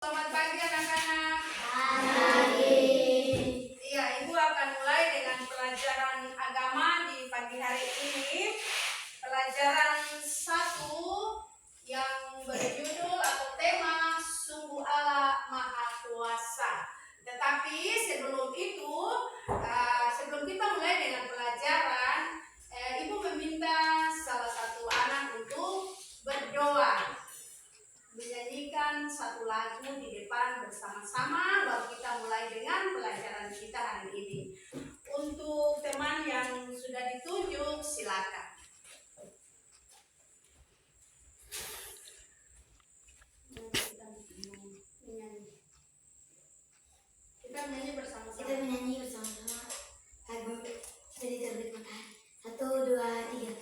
Selamat pagi anak-anak. Pagi. Iya, Ibu akan mulai dengan pelajaran agama di pagi hari ini. Pelajaran 1 yang berjudul atau tema Sungguh Allah Maha Kuasa. Tetapi sebelum itu, sebelum kita mulai dengan pelajaran, Ibu meminta salah satu anak untuk berdoa, menyanyikan satu lagu di depan bersama-sama, lalu kita mulai dengan pelajaran kita hari ini. Untuk teman yang sudah ditunjuk, silakan. Kita menyanyi bersama-sama. Kita menyanyi bersama-sama lagu Dari Terbit Matahari. 1, 2, 3.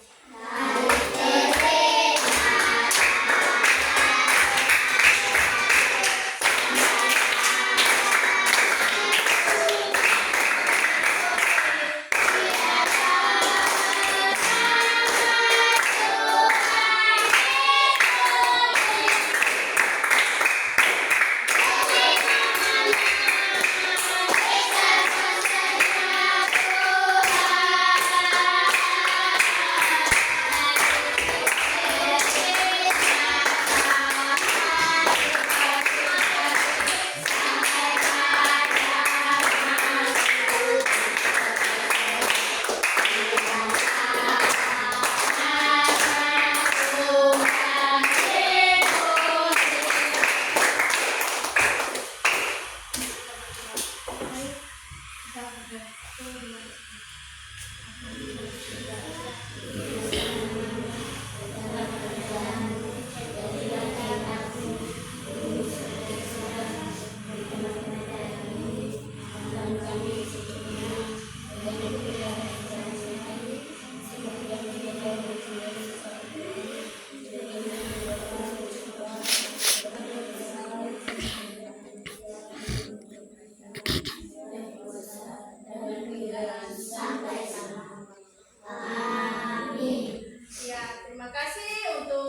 Ya, terima kasih untuk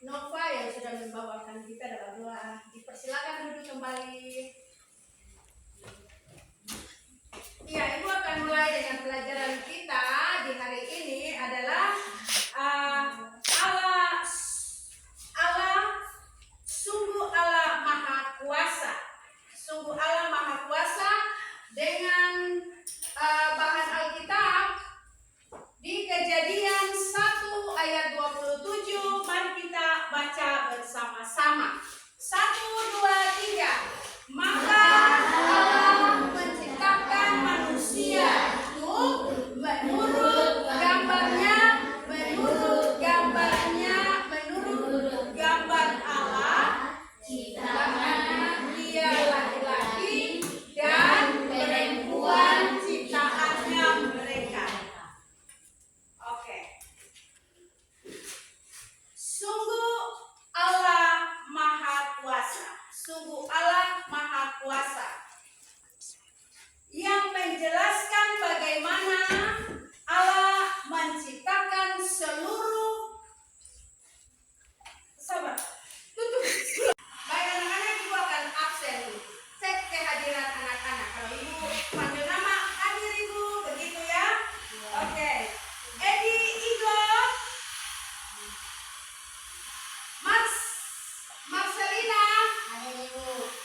Nova yang sudah membawakan kita dalam doa. Dipersilakan duduk kembali. Iya, Ibu akan mulai dengan pelajaran kita di hari ini adalah Sungguh Allah Maha Kuasa. Sungguh Allah Maha Kuasa dengan bahan Alkitab di Kejadian 1 ayat 27. Mari kita baca bersama-sama. 1, 2, 3. Maka Allah menciptakan manusia itu menurut gambarnya, menurut gambar Allah, ciptaannya dia laki-laki dan perempuan ciptaannya mereka. Oke. Sungguh Allah Maha Kuasa. Sungguh Allah Maha Kuasa yang menjelaskan bagaimana Allah menciptakan seluruh sabar. Tutup. Baik anak-anak, Ibu akan absen. Cek kehadiran anak-anak. Kalau Ibu panggil nama, hadir Ibu, begitu ya? Oke. Edi, Igo, Marcelina, Hadir Ibu.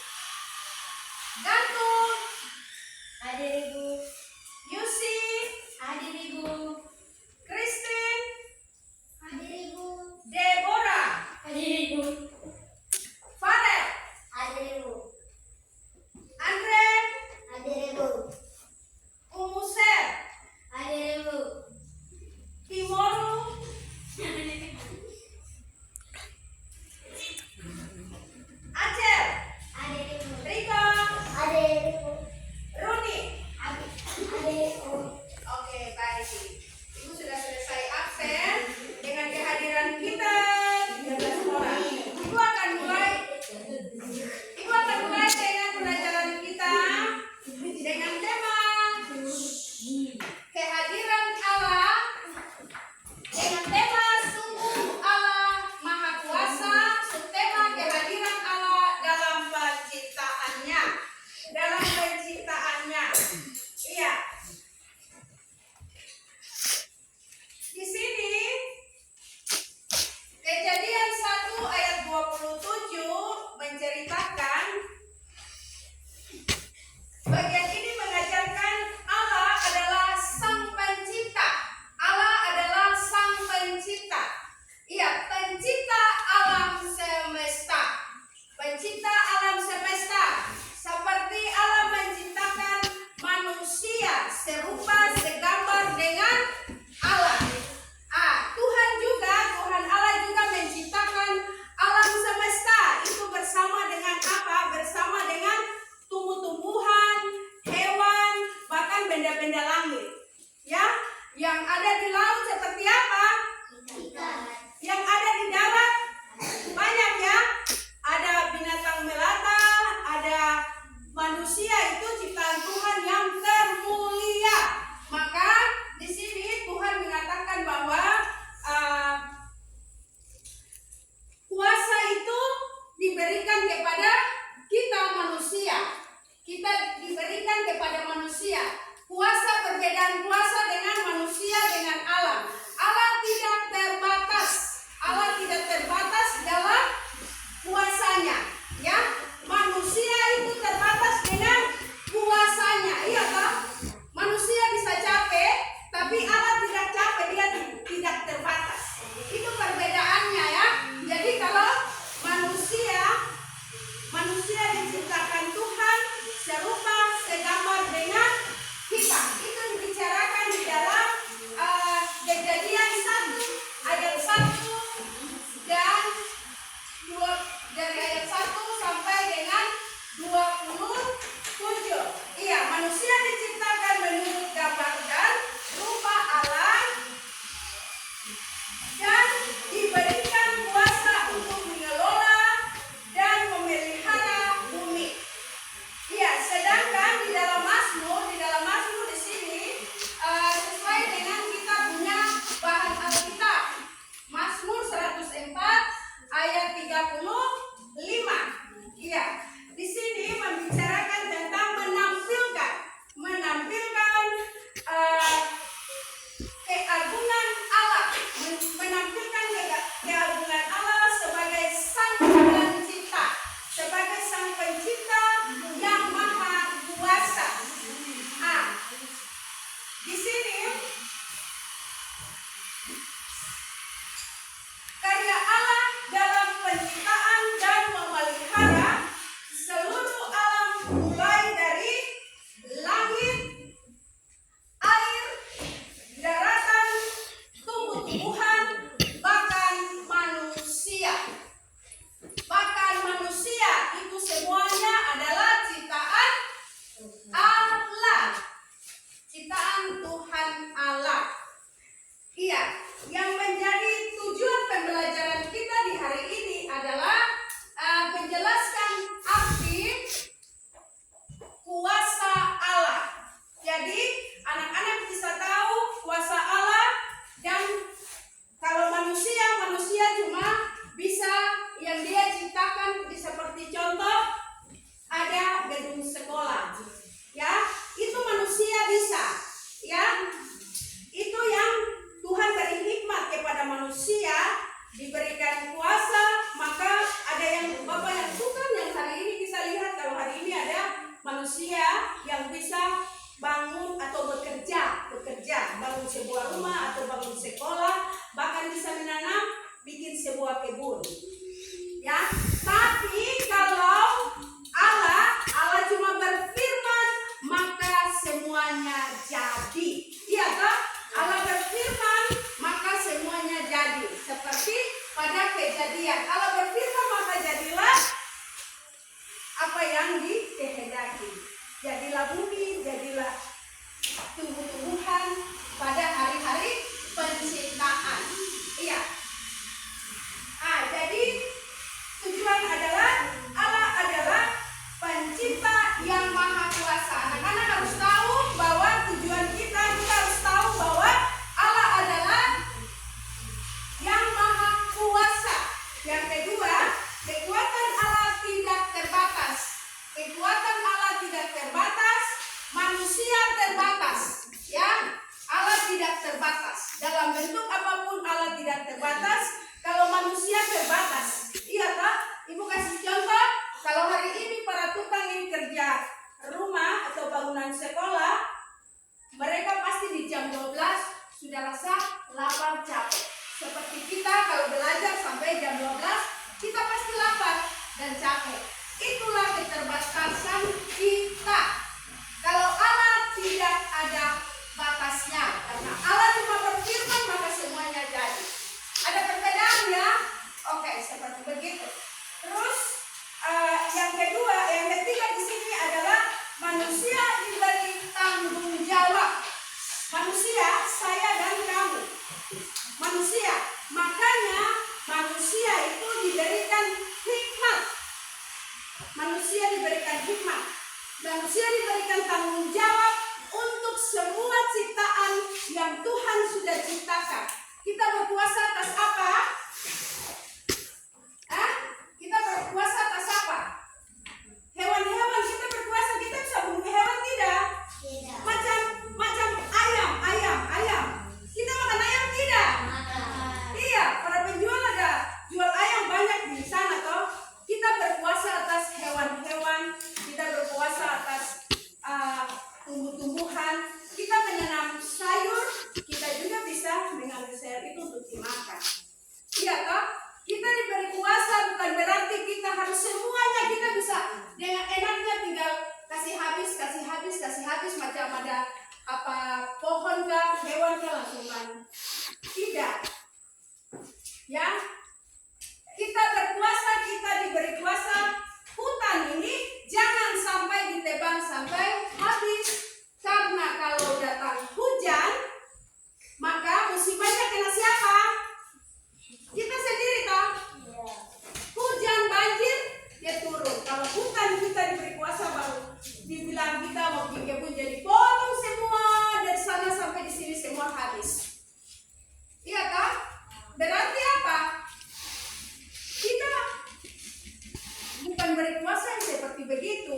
pencipta alam semesta. Seperti Allah menciptakan manusia serupa segambar dengan Allah. Tuhan Allah juga menciptakan alam semesta. Itu bersama dengan apa? Bersama dengan tumbuh-tumbuhan, hewan, bahkan benda-benda langit. Ya, yang ada di laut seperti apa? Ikan. Yang ada di darat banyak ya. Ada binatang melata, ada manusia, itu ciptaan Tuhan yang termulia. Maka di sini Tuhan mengatakan bahwa kuasa itu diberikan kepada kita manusia. Kita diberikan kepada manusia. Kuasa, perbedaan kuasa dengan manusia dengan Allah. Allah tidak terbatas. Allah tidak terbatas dalam kuasanya. Ya, manusia itu terbatas dengan kuasanya. Iya toh? Manusia bisa capek, tapi Allah tidak capek, dia tidak terbatas. Itu perbedaannya ya. Jadi kalau manusia diciptakan Tuhan serupa segambar dengan kita. Itu dibicarakan di dalam Kejadian 1 ayat 1 dan 2, dari ayat 1 sampai dengan 27. Iya, manusia diciptakan menurut gambar dan rupa Allah dan diberikan kuasa untuk mengelola dan memelihara bumi. Iya, sedangkan di dalam Mazmur di sini sesuai dengan kita punya bahan Alkitab. Mazmur 104 ayat 35. Iya, di sini membicarakan tentang menampilkan keagungan Allah, menampilkan keagungan Allah sebagai Sang Pencipta, sebagai Sang Pencipta yang Maha Kuasa. Di sini karya Allah dalam penciptaan dan memelihara seluruh alam, mulai dari langit, air, daratan, tumbuh-tumbuhan, bahkan manusia. Bahkan manusia itu semuanya adalah ciptaan Allah, ciptaan Tuhan Allah. Iya, yang menjadi tujuan pembelajaran kita di hari ini adalah menjelaskan arti kuasa Allah. Jadi anak-anak bisa tahu kuasa Allah, dan kalau manusia cuma bisa yang dia ciptakan, seperti contoh ada gedung sekolah. Ya, itu manusia bisa. Ya, itu yang Tuhan beri hikmat kepada manusia, diberikan kuasa. Maka ada yang Bapak yang suka, yang hari ini bisa lihat, kalau hari ini ada manusia yang bisa bangun atau bekerja, bangun sebuah rumah atau bangun sekolah, bahkan bisa menanam, bikin sebuah kebun. Ya, tapi kalau Allah cuma berfirman, maka semuanya jadi. Iya toh? Allah berfirman, maka semuanya jadi. Seperti pada Kejadian, Allah berfirman, maka jadilah apa yang dikehendaki. Jadilah bumi, jadilah tumbuh-tumbuhan pada hari-hari penciptaan. Iya. Jadi tujuan adalah Allah adalah pencipta yang maha kuasa. Anak-anak harus tahu bahwa tujuan kita harus tahu bahwa Allah adalah yang maha kuasa. Yang kedua, kekuatan Allah tidak terbatas. Kekuatan Allah tidak terbatas, manusia terbatas. Ya, Allah tidak terbatas. Dalam bentuk apapun Allah tidak terbatas. Kalau manusia terbatas. Iya toh? Ibu kasih contoh, kalau hari ini para tukang yang kerja rumah atau bangunan sekolah, mereka pasti di jam 12 sudah rasa lapar, capek. Seperti kita kalau belajar sampai jam 12, kita pasti lapar dan capek. batasan kita. Kalau Allah tidak ada batasnya, karena Allah cuma berfirman maka semuanya jadi. Ada perbedaan ya? Oke, seperti begitu. Terus yang ketiga di sini adalah manusia diberi tanggung jawab. Manusia, saya dan kamu. Manusia, makanya manusia itu diberikan hikmat. Manusia diberikan hikmat. Manusia diberikan tanggung jawab untuk semua ciptaan yang Tuhan sudah ciptakan. Kita berkuasa atas apa? Kita berkuasa atas apa? Hewan-hewan kita berkuasa, kita bisa bunuh hewan tidak? Tidak. Macam ayam. Kita makan ayam tidak? Iya, para penjual ada jual ayam banyak di sana toh. Kita berkuasa atas hewan-hewan, kita berkuasa atas tumbuh-tumbuhan, kita menanam sayur, kita juga bisa mengambil sayur itu untuk dimakan. Iya toh? Kita diberi kuasa bukan berarti kita harus semuanya kita bisa dengan enaknya tinggal kasih habis macam ada pohon kah, hewan kah langsung bangun. Tidak. Ya. Kita berkuasa, kita diberi kuasa. Hutan ini jangan sampai ditebang sampai habis. Karena kalau datang hujan, maka musibahnya kena siapa? Kita sendiri toh. Hujan, banjir, dia turun. Kalau hutan kita diberi kuasa baru dibilang kita mau bikin kebun jadi potong semua dari sana sampai di sini semua habis. Iya toh? Berarti apa? Kita bukan beri kuasa yang seperti begitu.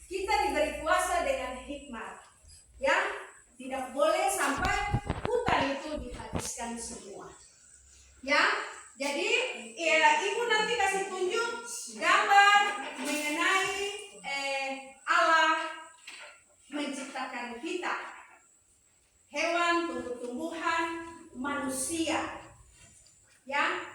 Kita diberi kuasa dengan hikmat. Ya, tidak boleh sampai hutan itu dihabiskan semua. Ya, jadi ibu nanti kasih tunjuk gambar mengenai Allah menciptakan kita, hewan, tumbuh-tumbuhan, manusia. Ya.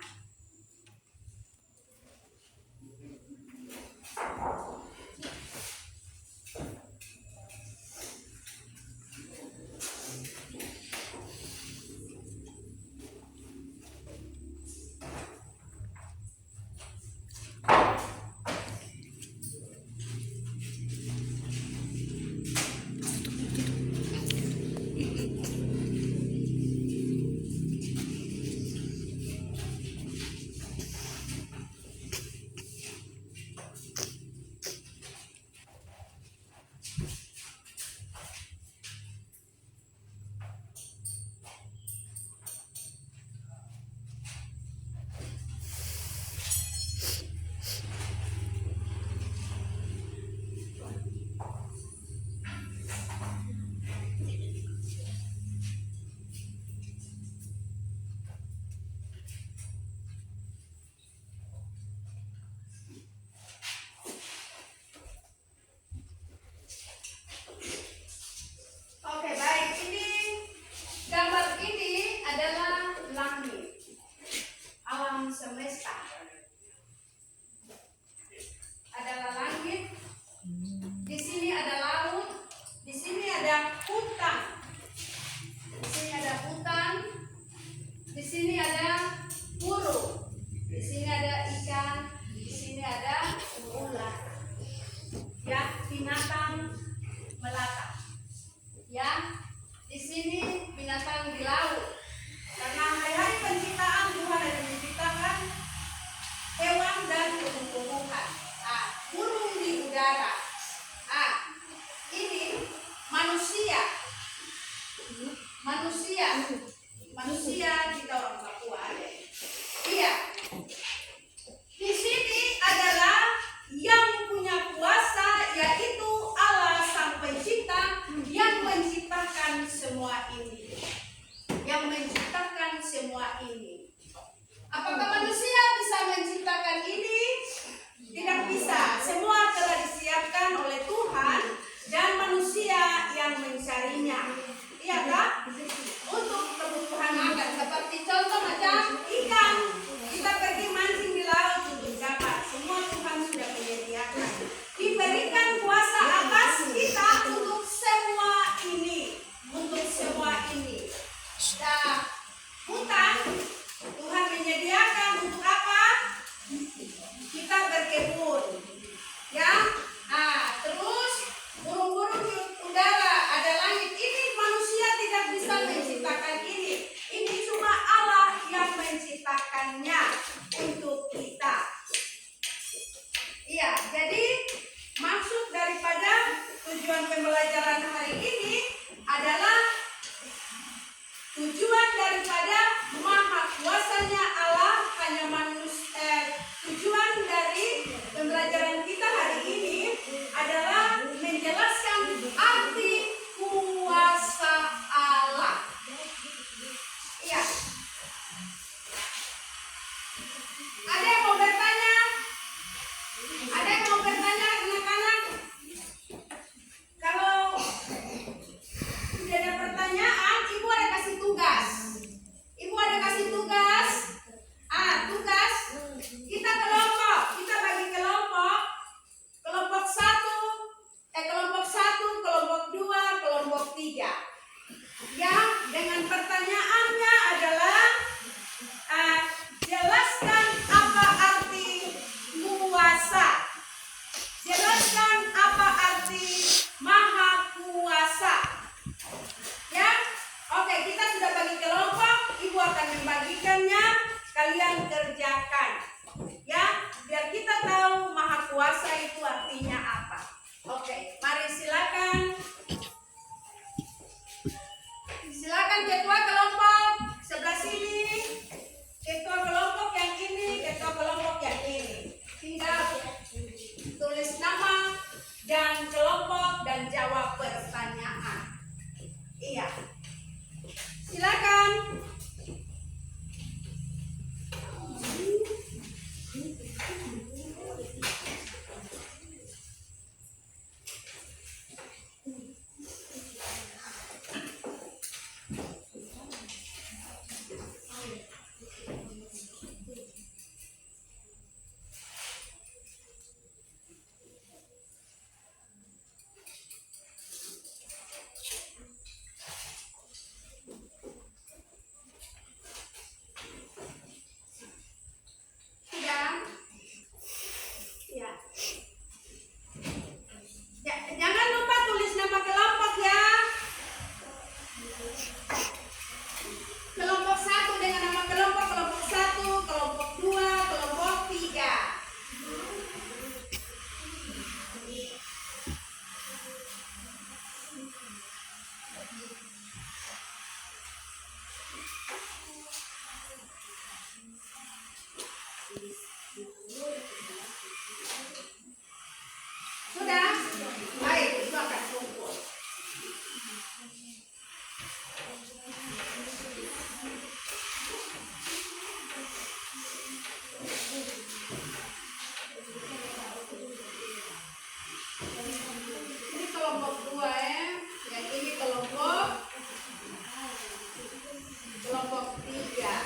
jadi maksud daripada tujuan pembelajaran hari ini adalah tujuan daripada maha kuasanya Allah hanya manusia. Tujuan dari pembelajaran kita hari ini adalah menjelaskan arti kuasa Allah. Iya. Ada yang mau bertanya? Ada yang mau bertanya, anak-anak? Kalau tidak ada pertanyaan, ibu ada kasih tugas. Ibu ada kasih tugas. Tugas kita kelompok. Kita bagi kelompok. Kelompok 1, kelompok 2, kelompok 3. Ya, dengan pertanyaannya adalah jelaskan apa arti kuasa. Jelaskan apa arti maha kuasa. Ya, oke, kita sudah bagi kelompok. Ibu akan membagikannya. Kalian kerjakan. Ya, biar kita tahu maha kuasa itu artinya apa. Oke, mari silakan. Silakan ketua kelompok sebelah sini. Ketua kelompok yang ini, ketua kelompok yang ini. Tinggal tulis nama dan kelompok dan jawab pertanyaan. Iya. Silakan. Jangan lupa tulis nama kelompok ya. Kelompok 1 dengan nama kelompok 1, kelompok 2, kelompok 3. Sudah? Baik, itu akan kumpul. Ini kelompok 2 ya. Yang ini kelompok 3.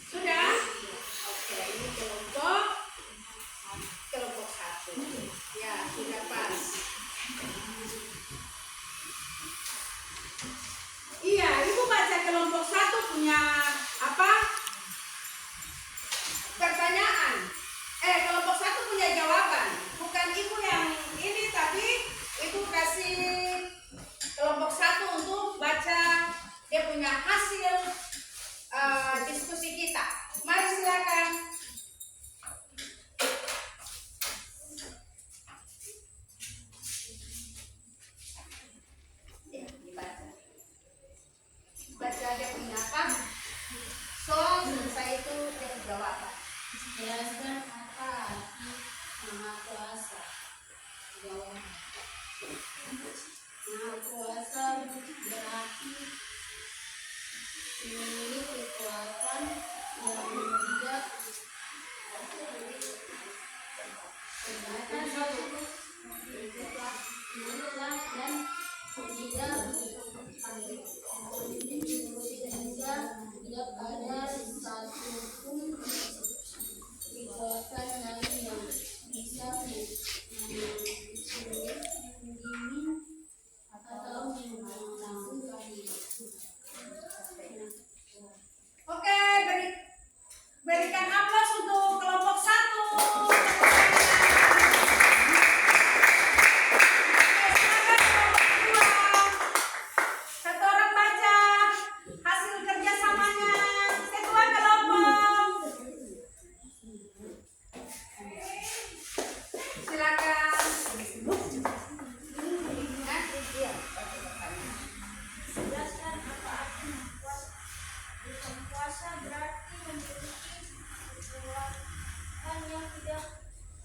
Sudah? Oke, ini kelompok 1. Ya, sudah pas. Iya, ibu baca kelompok 1 punya apa? Pertanyaan. Kelompok 1 punya jawaban. Bukan ibu yang ini, tapi ibu kasih kelompok 1 untuk baca dia punya hasil diskusi kita. Mari silakan. Ya, dibaca. Baca dia punya apa? So, selesai itu dia jawaban. Jelaskan apa arti maha kuasa. Jawaban. Maha kuasa berarti memiliki kekuatan yang tidak dan tidak ada satupun kekuatan lain yang bisa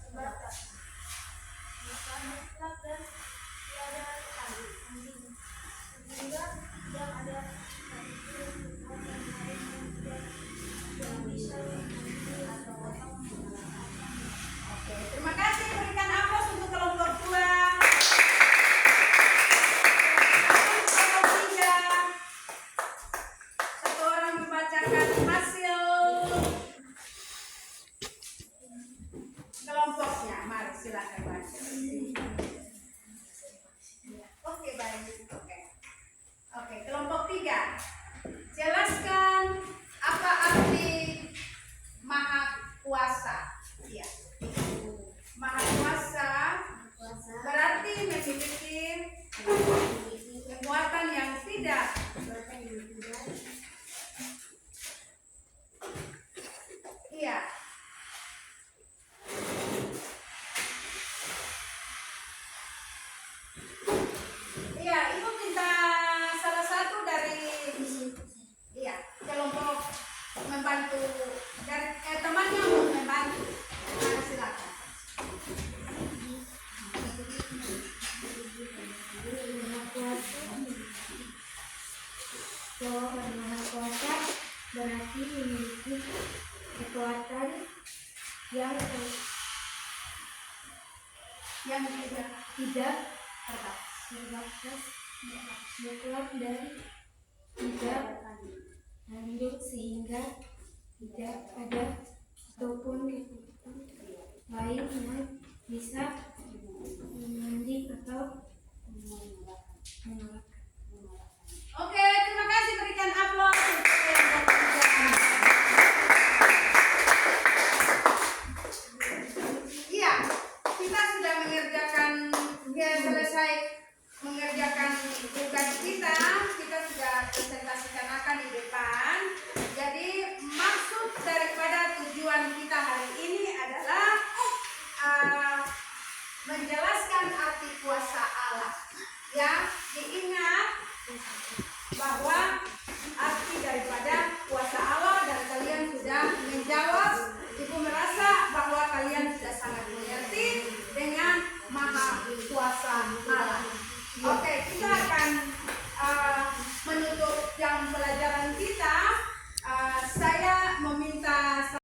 sebatas. Maka mutlak dan tiada tali. Sehingga tidak ada satu kekuatan lain yang bisa mengambil atau mengalahkan. Oke, terima kasih. Berikan aplaus untuk kelompok 2. Kelompok 3. Satu orang membacakan hasil kelompoknya. Mari silakan baca. Oke, baik. Oke, kelompok 3. Jelaskan apa arti Maha Kuasa. Ya. Maha Kuasa berarti memiliki kekuatan yang tidak. Iya. Iya, ibu minta salah satu dari kelompok membantu dari temannya untuk membantu. Nah, silakan. Maha Kuasa berarti memiliki kekuatan yang tidak terbatas, mutlak dan tidak lanjut, sehingga tidak ada ataupun kekuatan lain yang bisa menanding atau mengalahkan. Oke, terima kasih. Berikan aplaus untuk kelompok 3. Iya, kita sudah selesai mengerjakan tugas kita. Kita sudah presentasikan akan di depan. Jadi maksud daripada tujuan kita hari ini adalah menjelaskan arti kuasa Allah. Ya, diingat bahwa arti daripada